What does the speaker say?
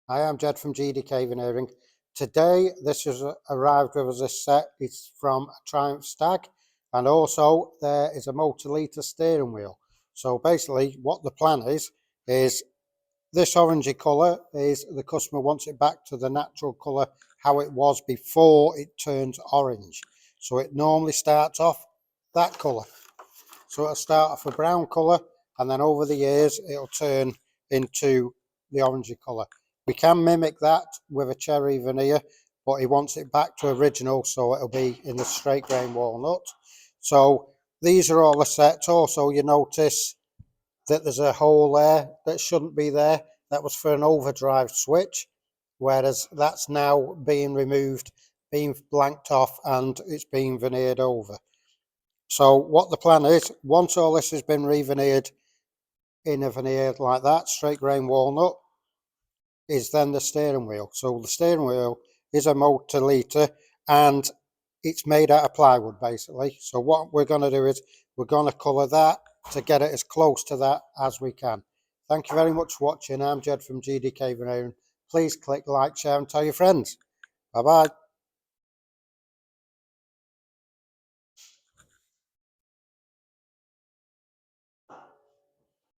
I am Jed from GDK Veneering. Today, this has arrived with us. This set is from a Triumph Stag, and also there is a multi-litre steering wheel. So basically, what the plan is this orangey colour is the customer wants it back to the natural colour how it was before it turns orange. So it normally starts off that colour. So it'll start off a brown colour, and then over the years it'll turn into the orangey colour. We can mimic that with a cherry veneer, but he wants it back to original, so it'll be in the straight grain walnut. So these are all the sets. Also, you notice that there's a hole there that shouldn't be there. That was for an overdrive switch, whereas that's now being removed, being blanked off, and it's being veneered over. So what the plan is, once all this has been re-veneered in a veneer like that, straight grain walnut, is then the steering wheel. So the steering wheel is a multi-litre and it's made out of plywood basically. So what we're going to do is we're going to colour that to get it as close to that as we can. Thank you very much for watching. I'm Jed from GDK Veneering. Please click like, share and tell your friends. Bye bye.